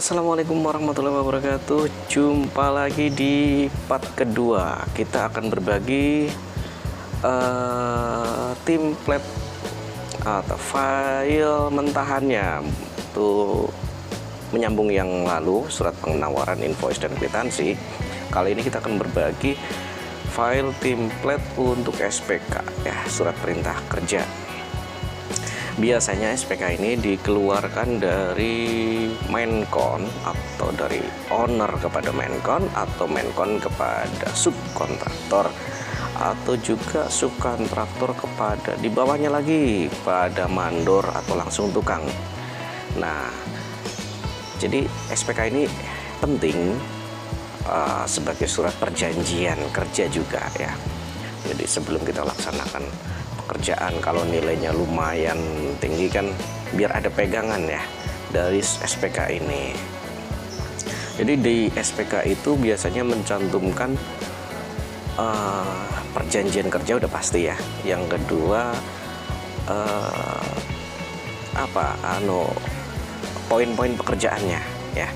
Assalamualaikum warahmatullahi wabarakatuh. Jumpa lagi di part kedua. Kita akan berbagi template atau file mentahannya untuk menyambung yang lalu, surat penawaran, invoice, dan kwitansi. Kali ini kita akan berbagi file template untuk SPK, ya, surat perintah kerja. Biasanya SPK ini dikeluarkan dari Menkon atau dari owner kepada Menkon atau Menkon kepada subkontraktor atau juga subkontraktor kepada di bawahnya lagi pada mandor atau langsung tukang. Nah, jadi SPK ini penting sebagai surat perjanjian kerja juga, ya. Jadi sebelum kita laksanakan pekerjaan, kalau nilainya lumayan tinggi kan biar ada pegangan ya dari SPK ini. Jadi di SPK itu biasanya mencantumkan perjanjian kerja udah pasti ya. Yang kedua poin-poin pekerjaannya ya.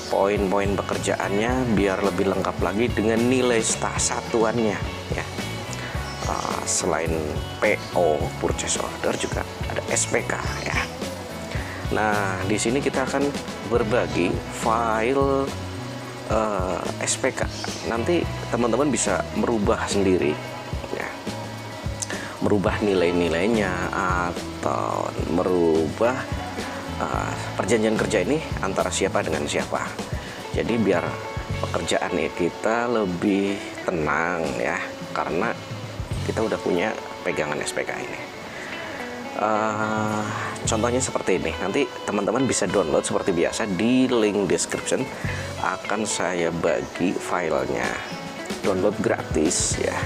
Poin-poin pekerjaannya biar lebih lengkap lagi dengan nilai satuannya ya. Selain PO purchase order juga ada SPK ya. Nah, di sini kita akan berbagi file SPK. Nanti teman-teman bisa merubah sendiri ya. Merubah nilai-nilainya atau merubah perjanjian kerja ini antara siapa dengan siapa. Jadi biar pekerjaan kita lebih tenang ya, karena kita udah punya pegangan SPK ini. Contohnya seperti ini. Nanti teman-teman bisa download seperti biasa di link description. Akan saya bagi filenya, download gratis ya.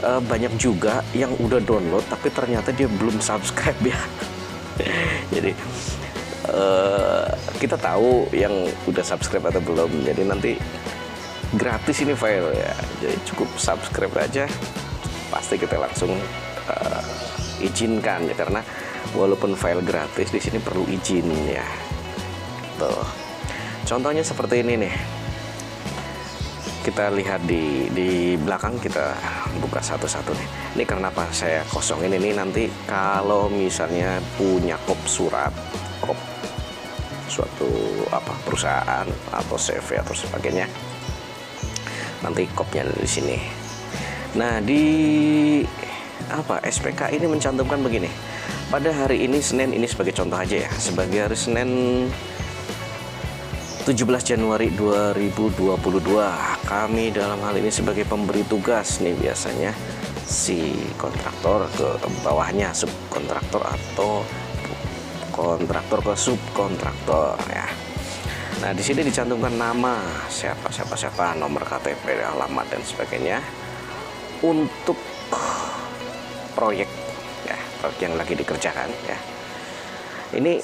Banyak juga yang udah download tapi ternyata dia belum subscribe ya. Jadi kita tahu yang udah subscribe atau belum. Jadi nanti gratis ini file ya, jadi cukup subscribe aja, pasti kita langsung izinkan ya, karena walaupun file gratis di sini perlu izin ya. Tuh, contohnya seperti ini nih. Kita lihat di belakang, kita buka satu-satu nih. Ini kenapa saya kosongin ini, nanti kalau misalnya punya kop surat, kop suatu perusahaan atau CV atau sebagainya, nanti kopnya ada di sini. Nah, di SPK ini mencantumkan begini. Pada hari ini Senin, ini sebagai contoh aja ya, sebagai hari Senin 17 Januari 2022, kami dalam hal ini sebagai pemberi tugas nih, biasanya si kontraktor ke bawahnya subkontraktor atau kontraktor ke subkontraktor ya. Nah, di sini dicantumkan nama siapa, nomor KTP, alamat, dan sebagainya untuk proyek ya, proyek yang lagi dikerjakan ya. Ini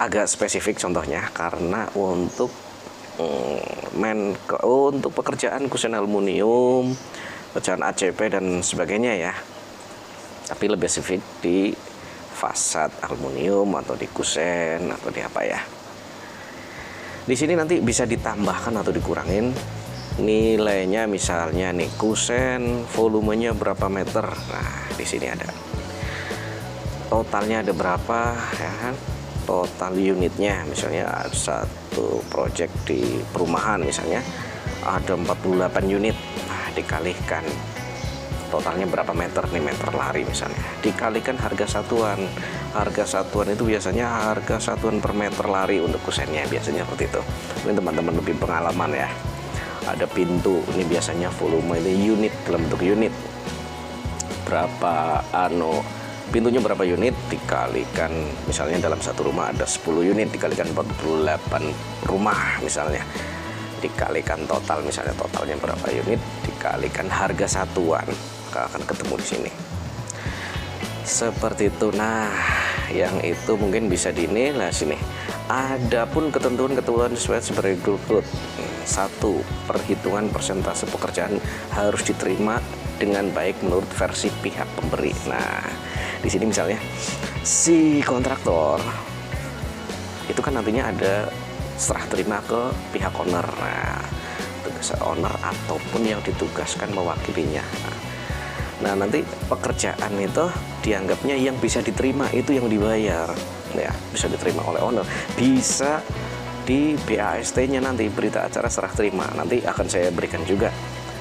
agak spesifik contohnya karena untuk untuk pekerjaan kusen aluminium, pecahan ACP dan sebagainya ya. Tapi lebih spesifik di fasad aluminium atau di kusen atau di apa ya. Di sini nanti bisa ditambahkan atau dikurangin nilainya, misalnya nih kusen volumenya berapa meter. Nah, di sini ada totalnya ada berapa ya kan? Total unitnya, misalnya satu project di perumahan misalnya ada 48 unit. Nah, dikalikan totalnya berapa meter nih, meter lari misalnya, dikalikan harga satuan. Harga satuan itu biasanya harga satuan per meter lari untuk kusennya, biasanya seperti itu. Ini teman-teman lebih pengalaman ya. Ada pintu, ini biasanya volume ini unit, dalam bentuk unit. Berapa pintunya berapa unit, dikalikan misalnya dalam satu rumah ada 10 unit, dikalikan 48 rumah misalnya, dikalikan total, misalnya totalnya berapa unit, dikalikan harga satuan, akan ketemu di sini seperti itu. Nah, yang itu mungkin bisa dinilai sini. Adapun ketentuan-ketentuan sesuai berikut. 1. Perhitungan persentase pekerjaan harus diterima dengan baik menurut versi pihak pemberi. Nah, di sini misalnya si kontraktor itu kan nantinya ada serah terima ke pihak owner. Nah, tugas owner ataupun yang ditugaskan mewakilinya. Nah, nanti pekerjaan itu dianggapnya yang bisa diterima itu yang dibayar, ya, bisa diterima oleh owner, bisa di BAST-nya nanti, berita acara serah terima. Nanti akan saya berikan juga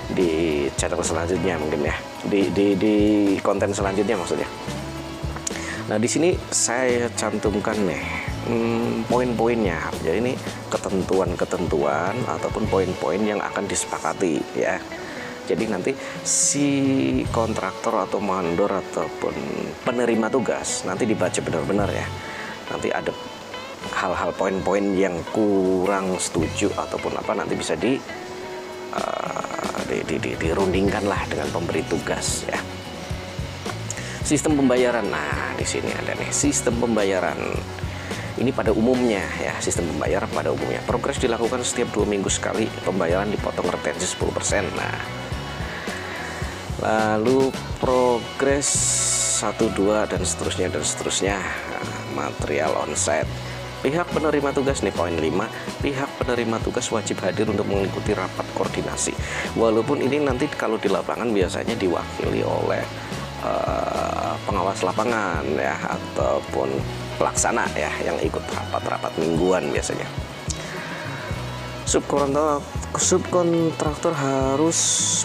di channel selanjutnya mungkin ya, di konten selanjutnya maksudnya. Nah, di sini saya cantumkan nih poin-poinnya. Jadi ini ketentuan-ketentuan ataupun poin-poin yang akan disepakati ya. Jadi nanti si kontraktor atau mandor ataupun penerima tugas nanti dibaca benar-benar ya. Nanti ada hal-hal poin-poin yang kurang setuju ataupun apa, nanti bisa dirundingkan lah dengan pemberi tugas ya. Sistem pembayaran. Nah, di sini ada nih sistem pembayaran. Ini pada umumnya ya, sistem pembayaran pada umumnya. Progres dilakukan setiap 2 minggu sekali, pembayaran dipotong retensi 10%. Nah, lalu progres 1, 2 dan seterusnya dan seterusnya. Nah, material onsite. Pihak penerima tugas nih poin 5, pihak penerima tugas wajib hadir untuk mengikuti rapat koordinasi. Walaupun ini nanti kalau di lapangan biasanya diwakili oleh pengawas lapangan ya, ataupun pelaksana ya, yang ikut rapat-rapat mingguan biasanya. Subkontraktor harus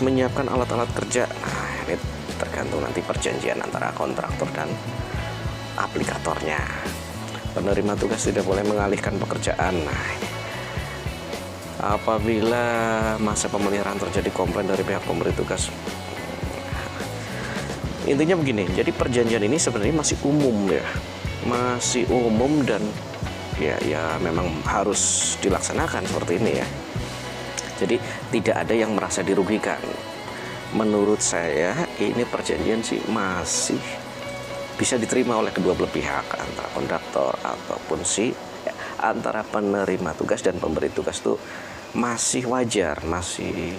menyiapkan alat-alat kerja. Nah, ini tergantung nanti perjanjian antara kontraktor dan aplikatornya. Penerima tugas tidak boleh mengalihkan pekerjaan. Nah, ini. Apabila masa pemeliharaan terjadi komplain dari pihak pemberi tugas. Intinya begini, jadi perjanjian ini sebenarnya masih umum ya, masih umum dan ya memang harus dilaksanakan seperti ini ya. Jadi tidak ada yang merasa dirugikan. Menurut saya ini perjanjian sih masih bisa diterima oleh kedua belah pihak, antara kontraktor ataupun antara penerima tugas dan pemberi tugas tuh masih wajar, masih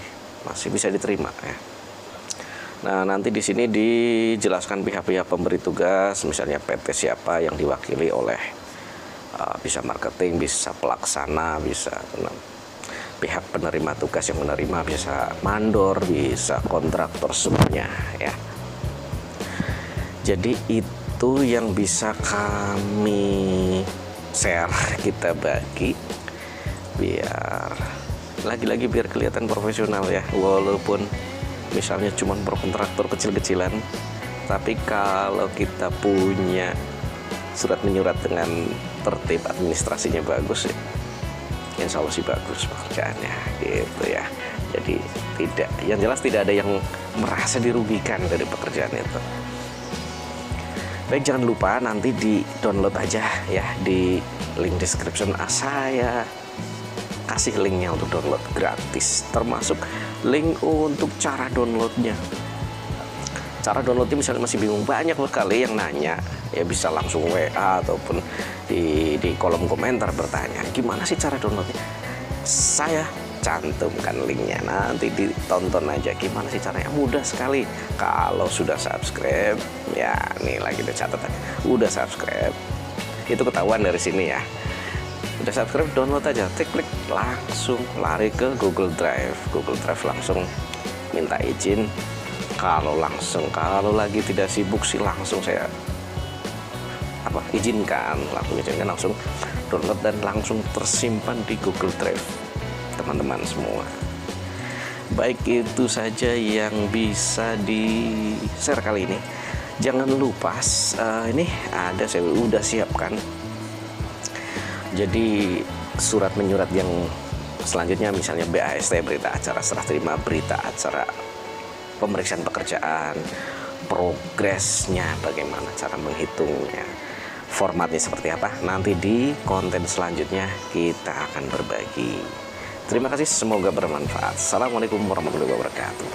bisa diterima ya. Nah, nanti di sini dijelaskan pihak-pihak pemberi tugas, misalnya PT siapa yang diwakili oleh bisa marketing, bisa pelaksana, bisa pihak penerima tugas yang menerima, bisa mandor, bisa kontraktor, semuanya ya. Jadi itu yang bisa kami share, kita bagi biar lagi-lagi biar kelihatan profesional ya, walaupun misalnya cuma kontraktor kecil-kecilan, tapi kalau kita punya surat menyurat dengan tertib administrasinya bagus ya, insya Allah sih bagus pekerjaannya gitu ya. Jadi yang jelas tidak ada yang merasa dirugikan dari pekerjaan itu. Baik, jangan lupa nanti di download aja ya, di link description saya kasih linknya untuk download gratis, termasuk link untuk cara downloadnya. Cara downloadnya misalnya masih bingung, banyak sekali yang nanya ya, bisa langsung WA ataupun di kolom komentar bertanya gimana sih cara downloadnya. Saya cantumkan linknya, nanti ditonton aja gimana sih caranya. Mudah sekali kalau sudah subscribe ya, nih lagi ada catatan, udah subscribe itu ketahuan dari sini ya. Udah subscribe, download aja, klik langsung lari ke Google Drive langsung minta izin. Kalau lagi tidak sibuk sih langsung saya izinkan, langsung download dan langsung tersimpan di Google Drive teman-teman semua. Baik, itu saja yang bisa di share kali ini. Jangan lupa ini ada, saya udah siapkan. Jadi surat menyurat yang selanjutnya, misalnya BAST, berita acara serah terima, berita acara pemeriksaan pekerjaan, progresnya bagaimana, cara menghitungnya, formatnya seperti apa, nanti di konten selanjutnya kita akan berbagi. Terima kasih, semoga bermanfaat. Assalamualaikum warahmatullahi wabarakatuh.